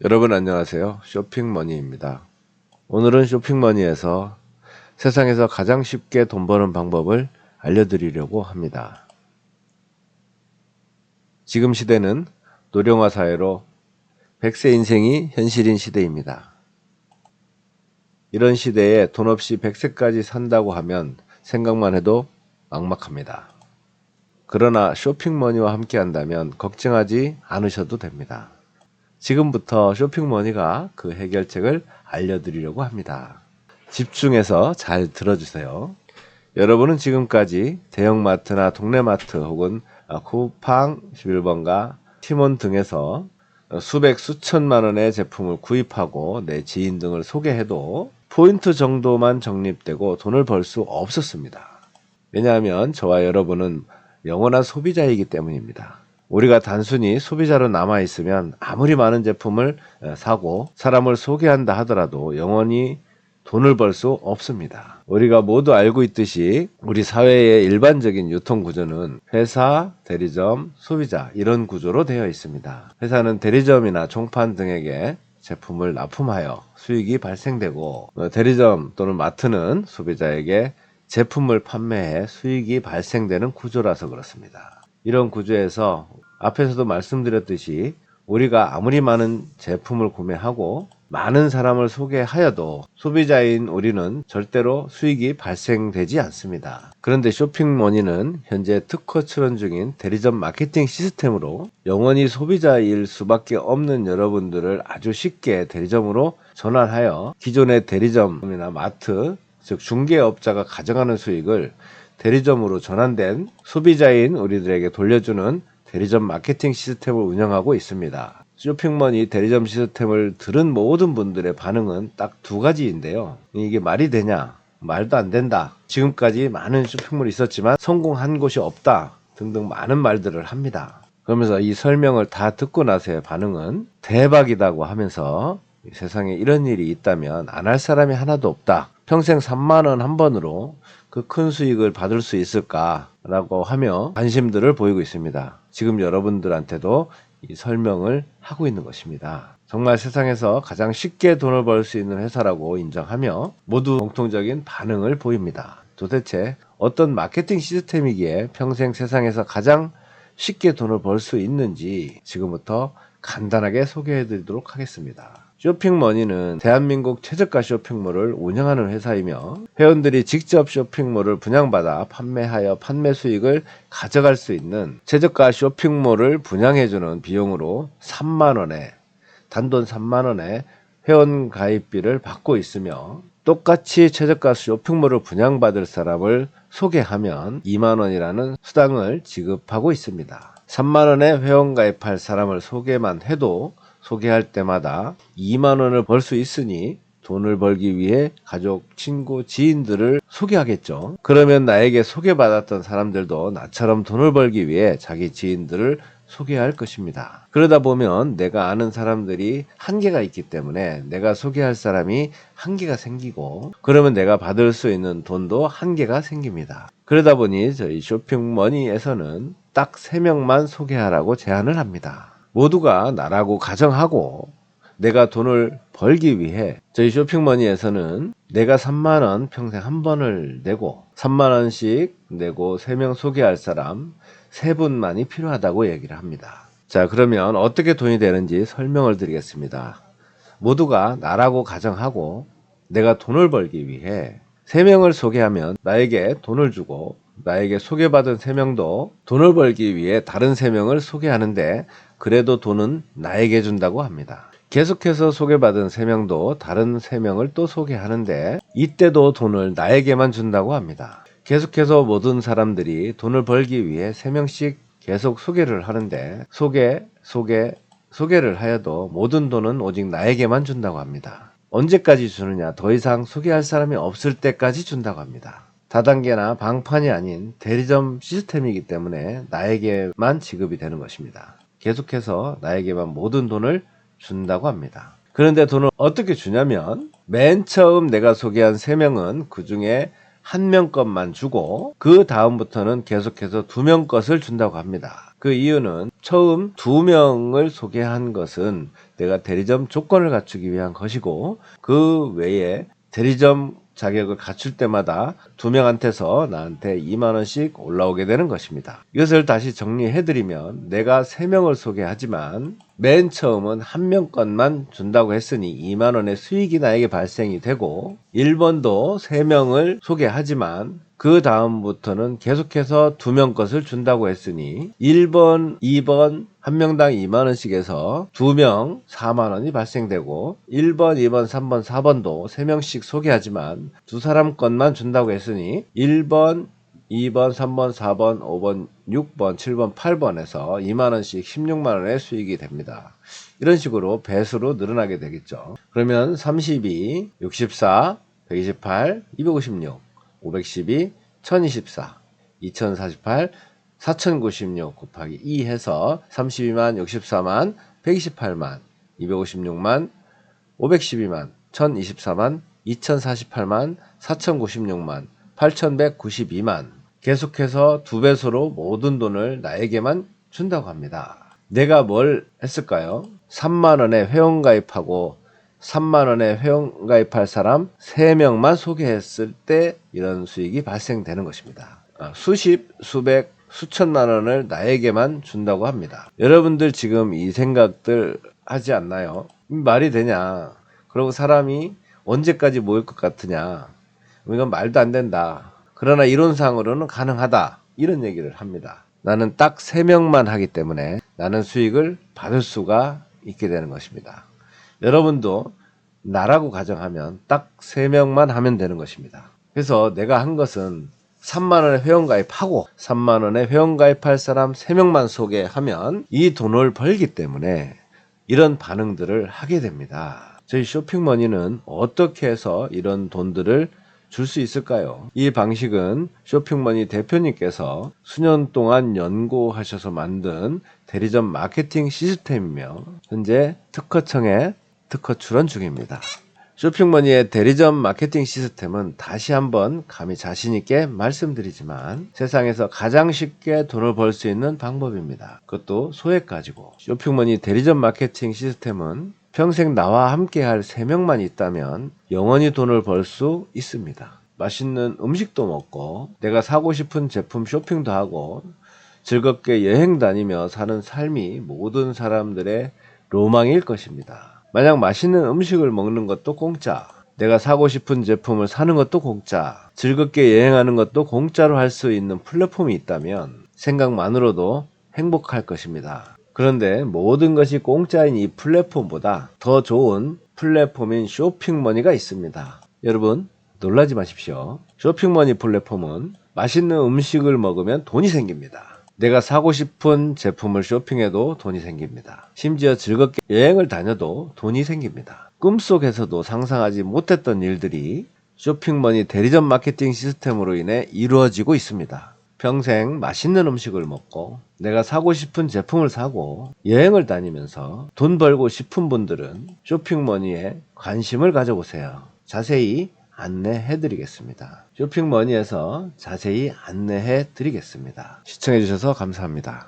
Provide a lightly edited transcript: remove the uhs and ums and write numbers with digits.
여러분 안녕하세요. 쇼핑머니입니다. 오늘은 쇼핑머니에서 세상에서 가장 쉽게 돈 버는 방법을 알려드리려고 합니다. 지금 시대는 노령화 사회로 100세 인생이 현실인 시대입니다. 이런 시대에 돈 없이 100세까지 산다고 하면 생각만 해도 막막합니다. 그러나 쇼핑머니와 함께 한다면 걱정하지 않으셔도 됩니다. 지금부터 쇼핑머니가 그 해결책을 알려드리려고 합니다. 집중해서 잘 들어주세요. 여러분은 지금까지 대형마트나 동네마트 혹은 쿠팡 11번가 티몬 등에서 수백 수천만 원의 제품을 구입하고 내 지인 등을 소개해도 포인트 정도만 적립되고 돈을 벌 수 없었습니다. 왜냐하면 저와 여러분은 영원한 소비자이기 때문입니다. 우리가 단순히 소비자로 남아있으면 아무리 많은 제품을 사고 사람을 소개한다 하더라도 영원히 돈을 벌 수 없습니다. 우리가 모두 알고 있듯이 우리 사회의 일반적인 유통구조는 회사, 대리점, 소비자 이런 구조로 되어 있습니다. 회사는 대리점이나 총판 등에게 제품을 납품하여 수익이 발생되고 대리점 또는 마트는 소비자에게 제품을 판매해 수익이 발생되는 구조라서 그렇습니다. 이런 구조에서 앞에서도 말씀드렸듯이 우리가 아무리 많은 제품을 구매하고 많은 사람을 소개하여도 소비자인 우리는 절대로 수익이 발생되지 않습니다. 그런데 쇼핑머니는 현재 특허 출원 중인 대리점 마케팅 시스템으로 영원히 소비자일 수밖에 없는 여러분들을 아주 쉽게 대리점으로 전환하여 기존의 대리점이나 마트, 즉 중개업자가 가져가는 수익을 대리점으로 전환된 소비자인 우리들에게 돌려주는 대리점 마케팅 시스템을 운영하고 있습니다. 쇼핑머니 대리점 시스템을 들은 모든 분들의 반응은 딱 두 가지인데요. 이게 말이 되냐? 말도 안 된다. 지금까지 많은 쇼핑몰이 있었지만 성공한 곳이 없다. 등등 많은 말들을 합니다. 그러면서 이 설명을 다 듣고 나서의 반응은 대박이라고 하면서 세상에 이런 일이 있다면 안 할 사람이 하나도 없다. 평생 3만 원 한 번으로 그 큰 수익을 받을 수 있을까라고 하며 관심들을 보이고 있습니다. 지금 여러분들한테도 이 설명을 하고 있는 것입니다. 정말 세상에서 가장 쉽게 돈을 벌 수 있는 회사라고 인정하며 모두 공통적인 반응을 보입니다. 도대체 어떤 마케팅 시스템이기에 평생 세상에서 가장 쉽게 돈을 벌 수 있는지 지금부터 간단하게 소개해 드리도록 하겠습니다. 쇼핑머니는 대한민국 최저가 쇼핑몰을 운영하는 회사이며 회원들이 직접 쇼핑몰을 분양받아 판매하여 판매 수익을 가져갈 수 있는 최저가 쇼핑몰을 분양해주는 비용으로 3만원에 단돈 3만원의 회원 가입비를 받고 있으며 똑같이 최저가 쇼핑몰을 분양받을 사람을 소개하면 2만원이라는 수당을 지급하고 있습니다. 3만원에 회원 가입할 사람을 소개만 해도 소개할 때마다 2만원을 벌 수 있으니 돈을 벌기 위해 가족, 친구, 지인들을 소개하겠죠. 그러면 나에게 소개받았던 사람들도 나처럼 돈을 벌기 위해 자기 지인들을 소개할 것입니다. 그러다 보면 내가 아는 사람들이 한계가 있기 때문에 내가 소개할 사람이 한계가 생기고 그러면 내가 받을 수 있는 돈도 한계가 생깁니다. 그러다 보니 저희 쇼핑머니에서는 딱 3명만 소개하라고 제안을 합니다. 모두가 나라고 가정하고 내가 돈을 벌기 위해 저희 쇼핑머니에서는 내가 3만원 평생 한 번을 내고 3만원씩 내고 3명 소개할 사람 3분만이 필요하다고 얘기를 합니다. 자, 그러면 어떻게 돈이 되는지 설명을 드리겠습니다. 모두가 나라고 가정하고 내가 돈을 벌기 위해 3명을 소개하면 나에게 돈을 주고 나에게 소개받은 3명도 돈을 벌기 위해 다른 3명을 소개하는데 그래도 돈은 나에게 준다고 합니다. 계속해서 소개받은 3명도 다른 3명을 또 소개하는데 이때도 돈을 나에게만 준다고 합니다. 계속해서 모든 사람들이 돈을 벌기 위해 3명씩 계속 소개를 하는데 소개를 하여도 모든 돈은 오직 나에게만 준다고 합니다. 언제까지 주느냐? 더 이상 소개할 사람이 없을 때까지 준다고 합니다. 다단계나 방판이 아닌 대리점 시스템이기 때문에 나에게만 지급이 되는 것입니다. 계속해서 나에게만 모든 돈을 준다고 합니다. 그런데 돈을 어떻게 주냐면 맨 처음 내가 소개한 3명은 그 중에 1명 것만 주고 그 다음부터는 계속해서 2명 것을 준다고 합니다. 그 이유는 처음 2명을 소개한 것은 내가 대리점 조건을 갖추기 위한 것이고, 그 외에 대리점 자격을 갖출 때마다 2명한테서 나한테 2만원씩 올라오게 되는 것입니다. 이것을 다시 정리해드리면, 내가 3명을 소개하지만 맨 처음은 1명 것만 준다고 했으니 2만원의 수익이 나에게 발생이 되고, 1번도 3명을 소개하지만 그 다음부터는 계속해서 2명 것을 준다고 했으니 1번, 2번 1명당 2만원씩 해서 2명 4만원이 발생되고, 1번, 2번, 3번, 4번도 3명씩 소개하지만 2사람 것만 준다고 했으니 1번, 2번, 3번, 4번, 5번, 6번, 7번, 8번에서 2만원씩 16만원의 수익이 됩니다. 이런 식으로 배수로 늘어나게 되겠죠. 그러면 32, 64, 128, 256, 512, 1024, 2048, 4096 곱하기 2 해서 32만, 64만, 128만, 256만, 512만, 1024만, 2048만, 4096만, 8192만, 계속해서 2배수로 모든 돈을 나에게만 준다고 합니다. 내가 뭘 했을까요? 3만원에 회원가입하고 3만원에 회원가입할 사람 3명만 소개했을 때 이런 수익이 발생되는 것입니다. 수십, 수백, 수천만원을 나에게만 준다고 합니다. 여러분들 지금 이 생각들 하지 않나요? 말이 되냐? 그리고 사람이 언제까지 모일 것 같으냐? 이건 말도 안 된다. 그러나 이론상으로는 가능하다. 이런 얘기를 합니다. 나는 딱 3명만 하기 때문에 나는 수익을 받을 수가 있게 되는 것입니다. 여러분도 나라고 가정하면 딱 3명만 하면 되는 것입니다. 그래서 내가 한 것은 3만원에 회원가입하고 3만원에 회원가입할 사람 3명만 소개하면 이 돈을 벌기 때문에 이런 반응들을 하게 됩니다. 저희 쇼핑머니는 어떻게 해서 이런 돈들을 줄 수 있을까요? 이 방식은 쇼핑머니 대표님께서 수년 동안 연구하셔서 만든 대리점 마케팅 시스템이며 현재 특허청에 특허 출원 중입니다. 쇼핑머니의 대리점 마케팅 시스템은 다시 한번 감히 자신있게 말씀드리지만 세상에서 가장 쉽게 돈을 벌 수 있는 방법입니다. 그것도 소액 가지고. 쇼핑머니 대리점 마케팅 시스템은 평생 나와 함께 할 3명만 있다면 영원히 돈을 벌 수 있습니다. 맛있는 음식도 먹고 내가 사고 싶은 제품 쇼핑도 하고 즐겁게 여행 다니며 사는 삶이 모든 사람들의 로망일 것입니다. 만약 맛있는 음식을 먹는 것도 공짜, 내가 사고 싶은 제품을 사는 것도 공짜, 즐겁게 여행하는 것도 공짜로 할 수 있는 플랫폼이 있다면 생각만으로도 행복할 것입니다. 그런데 모든 것이 공짜인 이 플랫폼보다 더 좋은 플랫폼인 쇼핑머니가 있습니다. 여러분 놀라지 마십시오. 쇼핑머니 플랫폼은 맛있는 음식을 먹으면 돈이 생깁니다. 내가 사고 싶은 제품을 쇼핑해도 돈이 생깁니다. 심지어 즐겁게 여행을 다녀도 돈이 생깁니다. 꿈속에서도 상상하지 못했던 일들이 쇼핑머니 대리점 마케팅 시스템으로 인해 이루어지고 있습니다. 평생 맛있는 음식을 먹고 내가 사고 싶은 제품을 사고 여행을 다니면서 돈 벌고 싶은 분들은 쇼핑머니에 관심을 가져보세요. 자세히 안내해 드리겠습니다. 쇼핑머니에서 자세히 안내해 드리겠습니다. 시청해 주셔서 감사합니다.